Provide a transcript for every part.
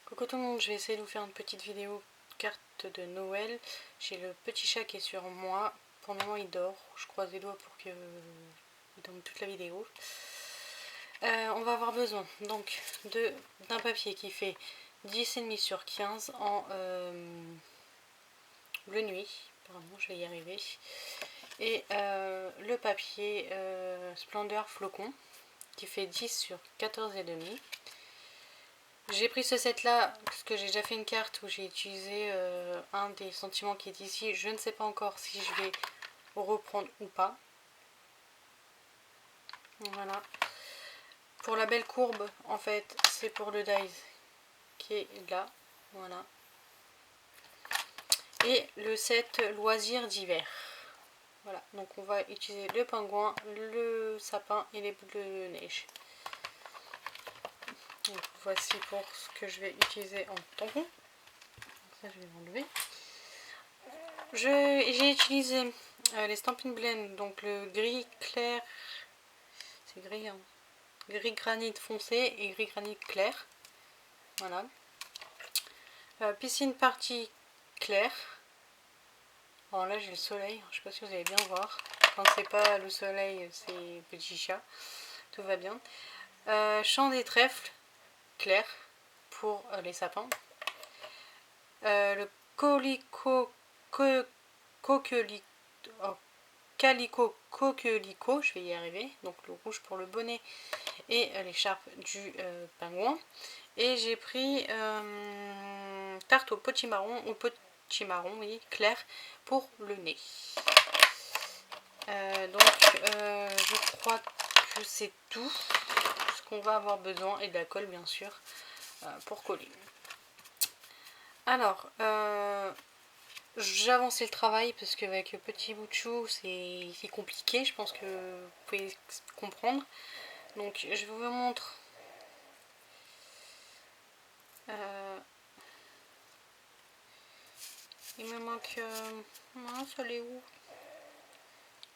Coucou tout le monde, je vais essayer de vous faire une petite vidéo carte de Noël. J'ai le petit chat qui est sur moi. Pour le moment il dort, je croise les doigts pour qu'il dorme toute la vidéo. On va avoir besoin donc d'un papier qui fait 10,5 sur 15 en bleu nuit. Pardon, je vais y arriver. Et le papier Splendeur Flocon qui fait 10 sur 14,5. J'ai pris ce set là parce que j'ai déjà fait une carte où j'ai utilisé un des sentiments qui est ici. Je ne sais pas encore si je vais reprendre ou pas. Voilà. Pour la belle courbe, en fait, c'est pour le dies qui est là. Voilà. Et le set loisirs d'hiver. Voilà. Donc on va utiliser le pingouin, le sapin et les boules de neige. Donc voici pour ce que je vais utiliser en tampon. Ça je vais l'enlever. J'ai utilisé les Stampin' Blend, donc le gris clair, c'est gris, hein, gris granit foncé et gris granit clair. Voilà. Piscine partie claire. Alors là j'ai le soleil, je sais pas si vous allez bien voir. Quand c'est pas le soleil, c'est petit chat. Tout va bien. Champ des trèfles clair pour les sapins. Le calico coquelicot, je vais y arriver, donc le rouge pour le bonnet et l'écharpe du pingouin. Et j'ai pris tarte au potimarron, oui, clair pour le nez. Je crois que c'est tout ce qu'on va avoir besoin, et de la colle bien sûr pour coller. Alors, j'ai avancé le travail parce qu'avec le petit bout de chou c'est compliqué, je pense que vous pouvez comprendre. Donc je vous montre il me manque mince, elle est où?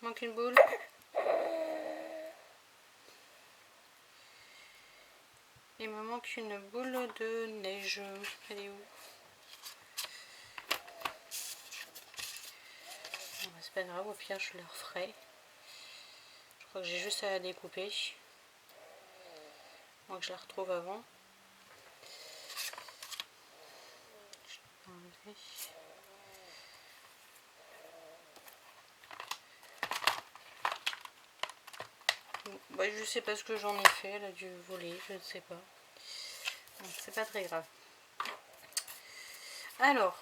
Il manque une boule. Il me manque une boule de neige. Elle est où? Bon, c'est pas grave, au pire je le referai. Je crois que j'ai juste à la découper. Moi que je la retrouve avant. Je vais enlever. Bah, je sais pas ce que j'en ai fait, elle a dû voler, je ne sais pas. C'est pas très grave. Alors,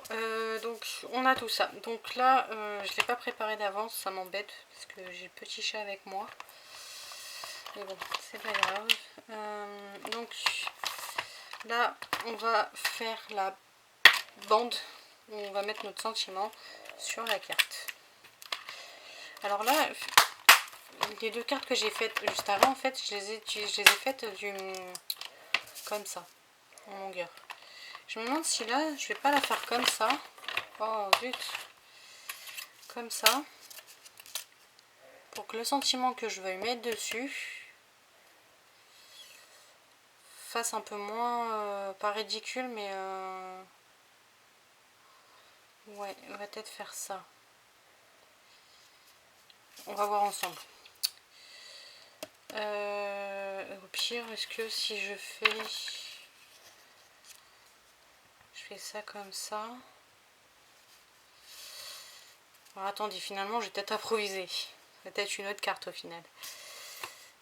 donc on a tout ça. Donc là, je ne l'ai pas préparé d'avance, ça m'embête parce que j'ai le petit chat avec moi. Mais bon, c'est pas grave. Donc là, on va faire la bande où on va mettre notre sentiment sur la carte. Alors là, les deux cartes que j'ai faites juste avant, en fait, je les ai faites comme ça, en longueur. Je me demande si là, je vais pas la faire comme ça. Oh zut. Comme ça. Pour que le sentiment que je veuille mettre dessus fasse un peu moins, pas ridicule, mais ouais, on va peut-être faire ça. On va voir ensemble. Au pire, est-ce que si je fais ça comme ça. Alors attendez, finalement, je vais peut-être improviser. Peut-être une autre carte au final.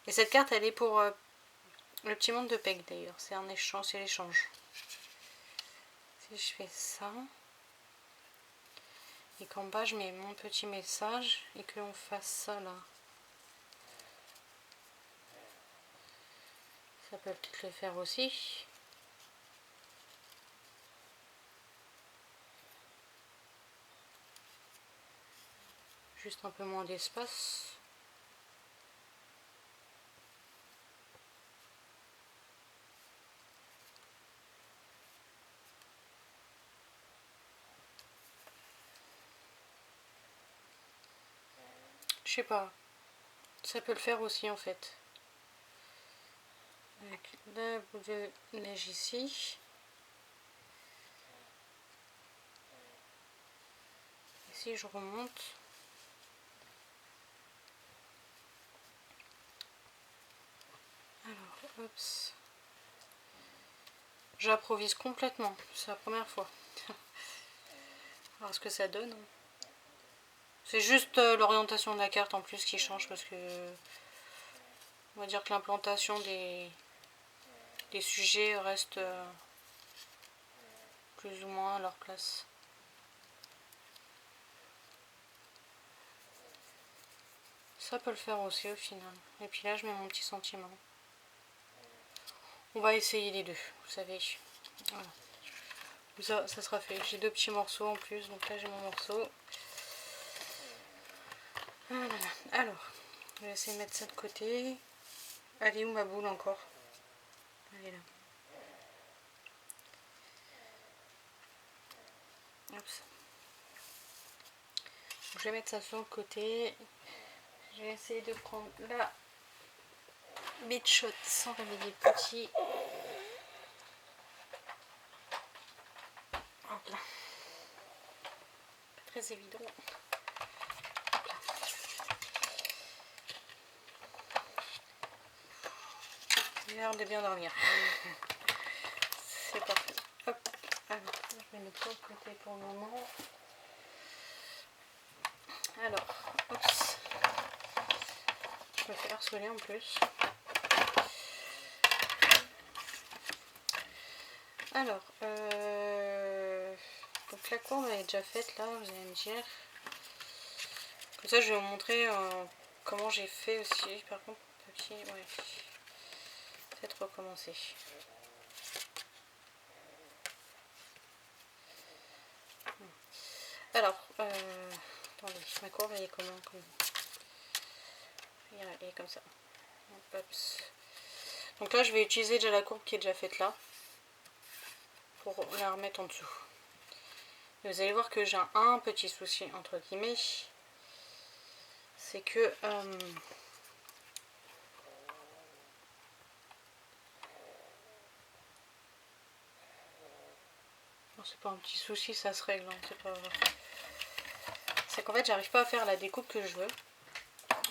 Et cette carte, elle est pour le petit monde de Peg d'ailleurs. C'est un échange, c'est l'échange. Si je fais ça. Et qu'en bas, je mets mon petit message et que l'on fasse ça là. Ça peut peut-être le faire aussi. Juste un peu moins d'espace. Je sais pas. Ça peut le faire aussi en fait. Avec la boule de neige ici. si je remonte, alors hop, j'improvise complètement, c'est la première fois. Alors ce que ça donne, c'est juste l'orientation de la carte en plus qui change, parce que on va dire que l'implantation des sujets reste plus ou moins à leur place. Ça peut le faire aussi au final. Et puis là je mets mon petit sentiment. On va essayer les deux, vous savez. Voilà. Ça sera fait. J'ai 2 petits morceaux en plus, donc là j'ai mon morceau. Voilà. Alors, je vais essayer de mettre ça de côté. Elle est où ma boule encore? Elle est là. Hop. Je vais mettre ça sur le côté. Je vais essayer de prendre la Beach Shot sans réveiller le petit. Hop là. Pas très évident. J'ai l'air de bien dormir. C'est parfait. Hop. Alors, je vais mettre ça de côté pour le moment. Alors, hop. Je me fais harceler en plus. Alors, donc la courbe elle est déjà faite là, vous allez me dire. Comme ça, je vais vous montrer comment j'ai fait aussi. Par contre, petit, ouais. Peut-être recommencer. Alors, attendez, ma courbe elle est comment elle est comme ça. Hop. Donc là, je vais utiliser déjà la courbe qui est déjà faite là pour la remettre en dessous. Et vous allez voir que j'ai un petit souci entre guillemets, c'est que c'est pas un petit souci, ça se règle, hein, c'est pas... C'est qu'en fait j'arrive pas à faire la découpe que je veux,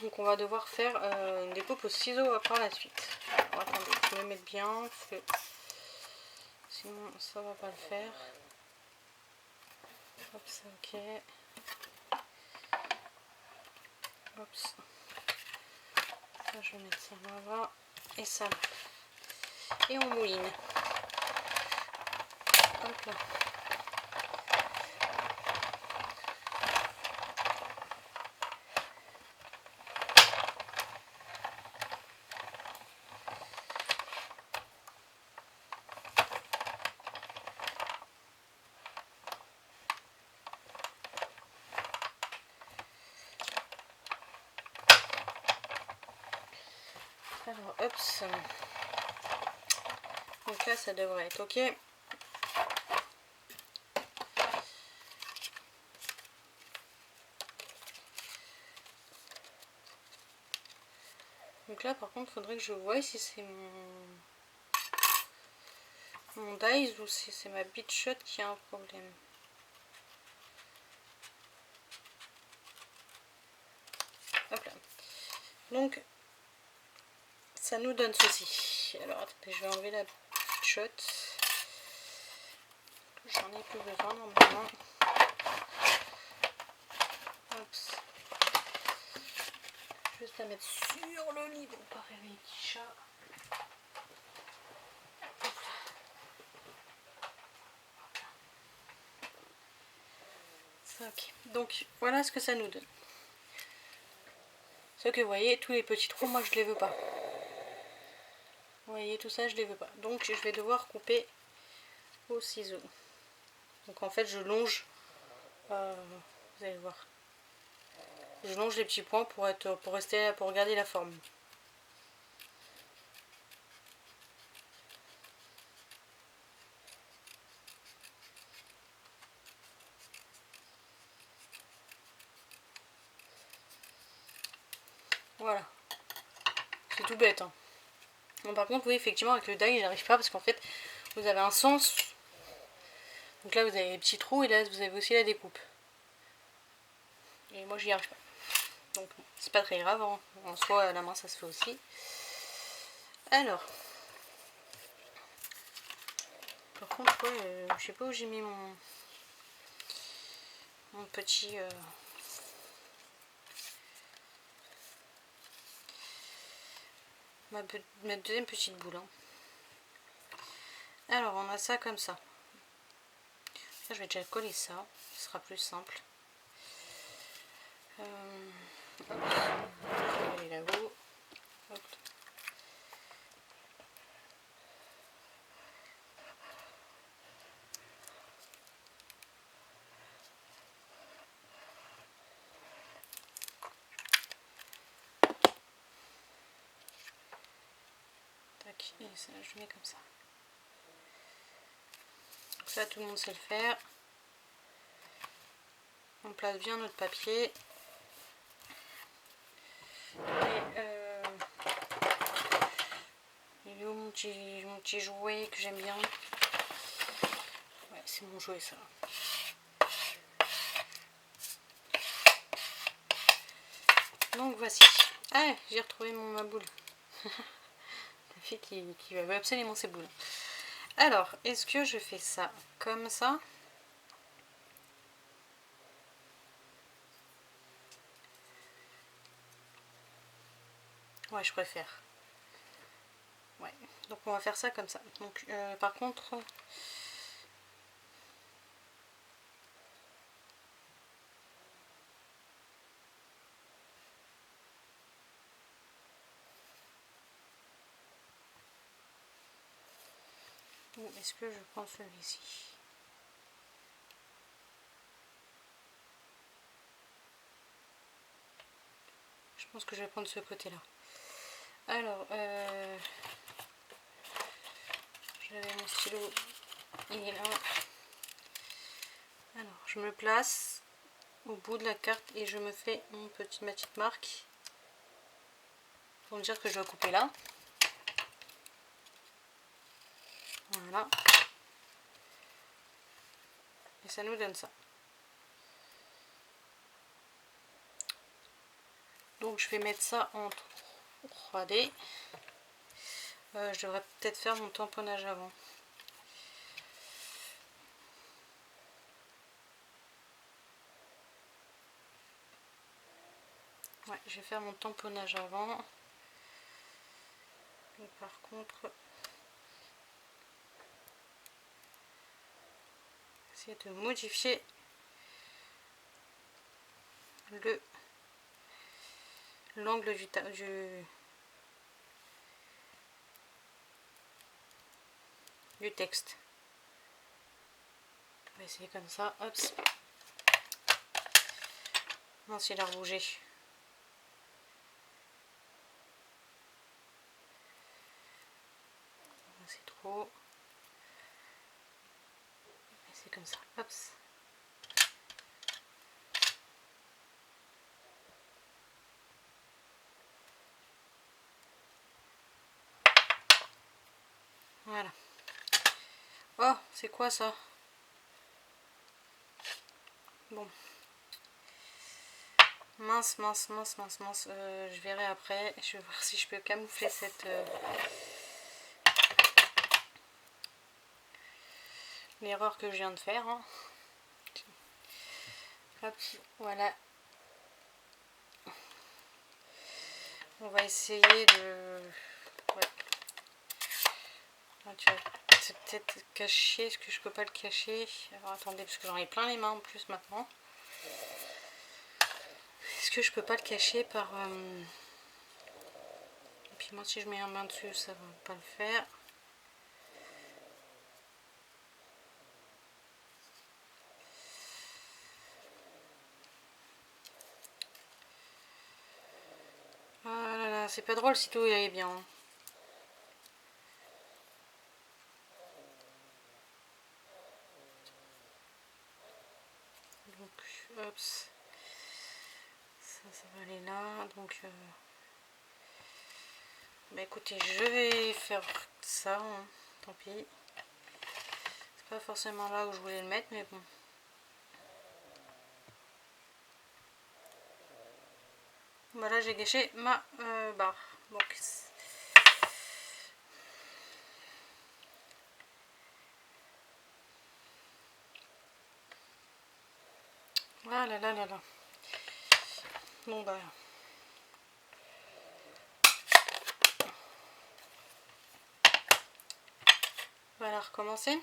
donc on va devoir faire une découpe au ciseau par la suite. Alors, attendez, je vais me mettre bien parce que sinon ça va pas le faire. Hop, c'est ok. Hop, ça je vais mettre ça là et ça là. Et on mouline. Hop là. Alors, hop. Donc là, ça devrait être ok. Donc là, par contre, il faudrait que je voie si c'est mon dies ou si c'est ma Beach Shot qui a un problème. Hop là. Donc, ça nous donne ceci. Alors, attendez, je vais enlever la Beach Shot. J'en ai plus besoin normalement. Hop. Juste à mettre sur le lit pour pas réveiller les petits chats. Ok, donc voilà ce que ça nous donne. Ce que vous voyez, tous les petits trous, moi je les veux pas. Vous voyez, tout ça je les veux pas. Donc je vais devoir couper au ciseau. Donc en fait je longe, vous allez voir. Je longe les petits points pour rester, pour garder la forme. Voilà. C'est tout bête. Hein. Bon, par contre, oui, effectivement, avec le die, j'arrive pas parce qu'en fait, vous avez un sens. Donc là, vous avez les petits trous et là, vous avez aussi la découpe. et moi j'y arrive pas. Donc c'est pas très grave, hein. En soi à la main ça se fait aussi. Alors, par contre, ouais, je sais pas où j'ai mis mon petit... ma deuxième petite boule. Hein. Alors, on a ça comme ça. Là, je vais déjà coller ça, ce sera plus simple. Hop. Je vais aller là-haut. Hop. Tac, et ça, je mets comme ça. Donc ça, tout le monde sait le faire. On place bien notre papier. Et il est où mon petit jouet que j'aime bien? Ouais, c'est mon jouet ça. Donc voici. Ah, j'ai retrouvé ma boule. La fille qui veut absolument ses boules. Alors, est-ce que je fais ça comme ça? Ouais, je préfère. Ouais, donc on va faire ça comme ça. Donc, par contre... Ou est-ce que je prends celui-ci? Je pense que je vais prendre ce côté-là. Alors, j'avais mon stylo, il est là. Alors, je me place au bout de la carte et je me fais ma petite marque pour me dire que je dois couper là. Voilà. Et ça nous donne ça. Donc je vais mettre ça en 3D. Je devrais peut-être faire mon tamponnage avant. Ouais, je vais faire mon tamponnage avant. Et par contre, essayer de modifier l'angle du texte. On va essayer comme ça. Hop. Non, il a rebougé. C'est trop. C'est comme ça. Hop. Voilà. Oh, c'est quoi ça? Bon. Mince. Je verrai après. Je vais voir si je peux camoufler cette... l'erreur que je viens de faire. Hein. Hop, voilà. On va essayer de... Ouais. C'est peut-être caché. Est-ce que je peux pas le cacher? Alors attendez, parce que j'en ai plein les mains en plus maintenant. Est-ce que je peux pas le cacher par... Et puis moi si je mets un main dessus, ça va pas le faire. Ah là là, c'est pas drôle si tout est bien. Donc, hop. Ça va aller là. Donc, bah écoutez, je vais faire ça. Hein. Tant pis. C'est pas forcément là où je voulais le mettre, mais bon. Voilà, j'ai gâché ma barre. Donc, ah là là là là. Bon bah. On va la recommencer.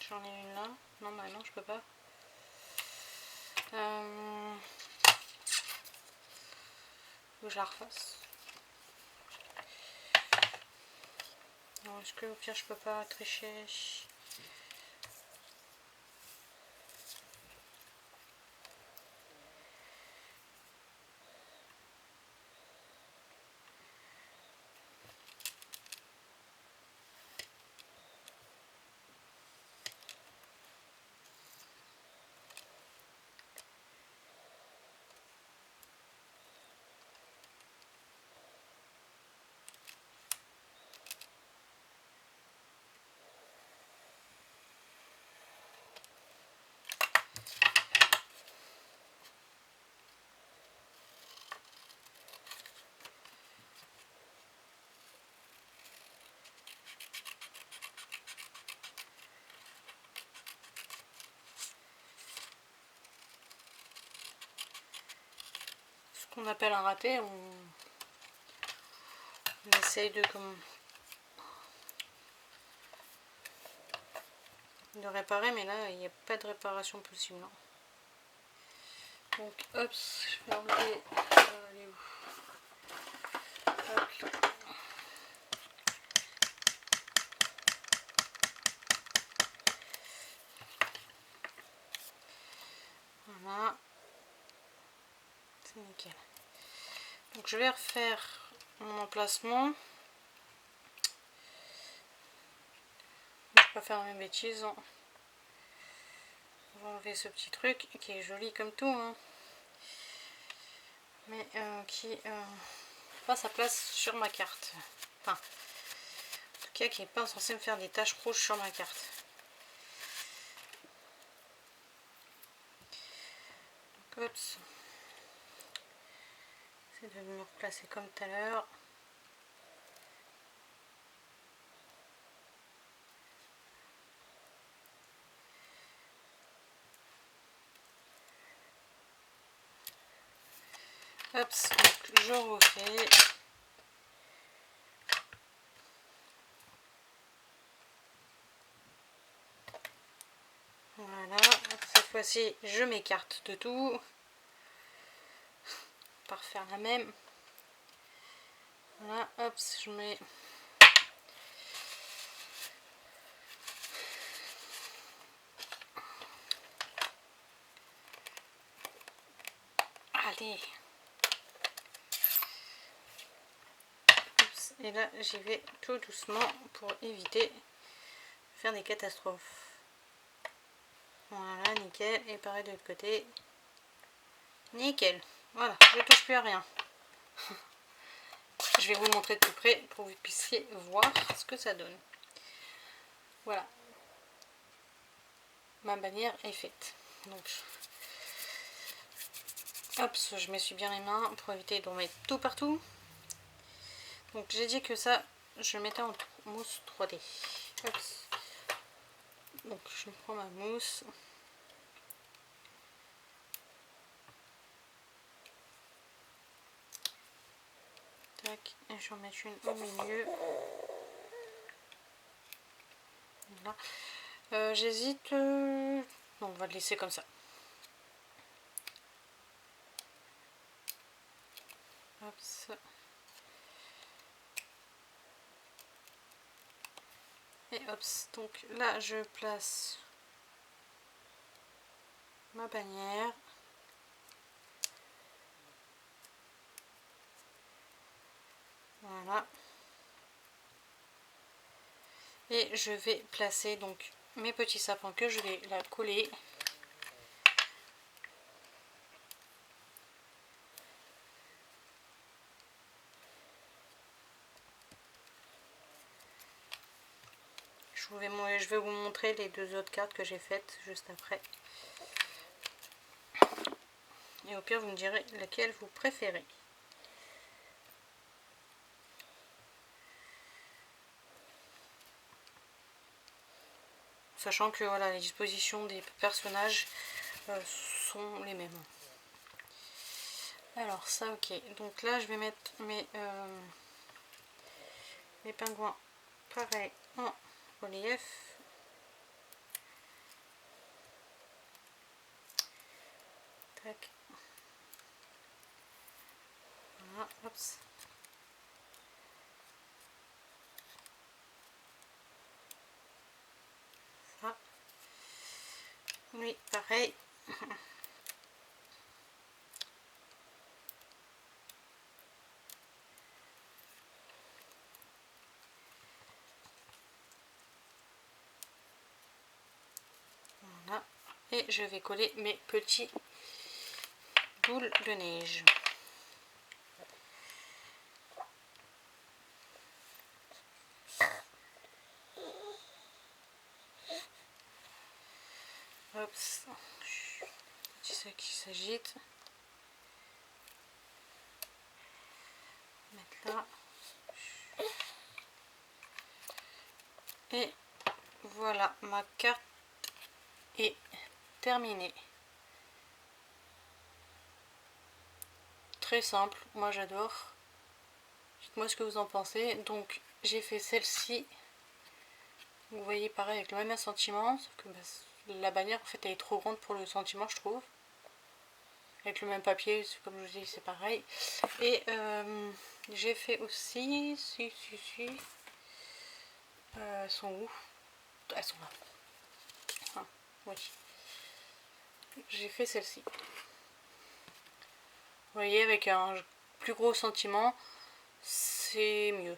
J'en ai une là. Non, bah non, je peux pas. Faut que je la refasse. Non, est-ce que au pire je peux pas tricher? Ce qu'on appelle un raté, on essaye de réparer, mais là il n'y a pas de réparation possible. Non. Donc hop, je vais enlever. Elle est où? Hop. Voilà. C'est nickel. Donc je vais refaire mon emplacement. Je ne vais pas faire la même bêtise. On va enlever ce petit truc qui est joli comme tout, hein, mais qui n'a pas sa place sur ma carte. Enfin, en tout cas qui n'est pas censé me faire des taches rouges sur ma carte. Donc, hop. C'est de me replacer comme tout à l'heure. Hop, donc je refais. Voilà, cette fois-ci je m'écarte de tout. Pour refaire la même. Voilà, hop, je mets. Allez. Et là j'y vais tout doucement pour éviter de faire des catastrophes. Voilà, nickel. Et pareil de l'autre côté. Nickel. Voilà, je ne touche plus à rien. Je vais vous le montrer de plus près pour que vous puissiez voir ce que ça donne. Voilà. Ma bannière est faite. Donc, hop, je m'essuie bien les mains pour éviter d'en mettre tout partout. Donc j'ai dit que ça, je mettais en mousse 3D. Hop. Donc je prends ma mousse. Tac, et je vais en mettre une au milieu. Voilà. J'hésite. Non, on va le laisser comme ça. Hop, ça. Et hop, donc là je place ma bannière. Voilà. Et je vais placer donc mes petits sapins que je vais la coller. Je vais vous montrer les deux autres cartes que j'ai faites juste après. Et au pire, vous me direz laquelle vous préférez. sachant que voilà, les dispositions des personnages sont les mêmes. Alors ça, ok. Donc là, je vais mettre mes pingouins pareil en relief. Tac. Voilà, hop. Ça. Oui, pareil. Voilà. Et je vais coller mes petits boules de neige. Hop, petit sac qui s'agite. Mettre là. Et voilà, ma carte est terminée. Très simple, moi j'adore. Dites-moi ce que vous en pensez. Donc j'ai fait celle-ci. Vous voyez pareil avec le même sentiment, sauf que la bannière en fait elle est trop grande pour le sentiment je trouve. Avec le même papier, comme je vous dis, c'est pareil. Et j'ai fait aussi, elles sont où? Elles sont là. Ah, oui. J'ai fait celle-ci. Vous voyez, avec un plus gros sentiment, c'est mieux.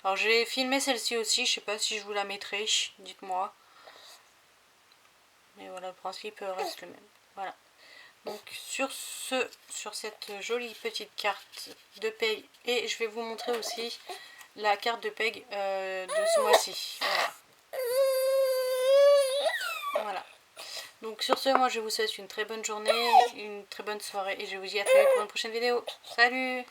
Alors j'ai filmé celle-ci aussi, je sais pas si je vous la mettrai, dites-moi. Mais voilà, le principe reste le même. Voilà. Donc sur cette jolie petite carte de PEG, et je vais vous montrer aussi la carte de PEG de ce mois-ci. Voilà. Voilà. Donc sur ce, moi je vous souhaite une très bonne journée, une très bonne soirée, et je vous dis à très vite pour une prochaine vidéo. Salut!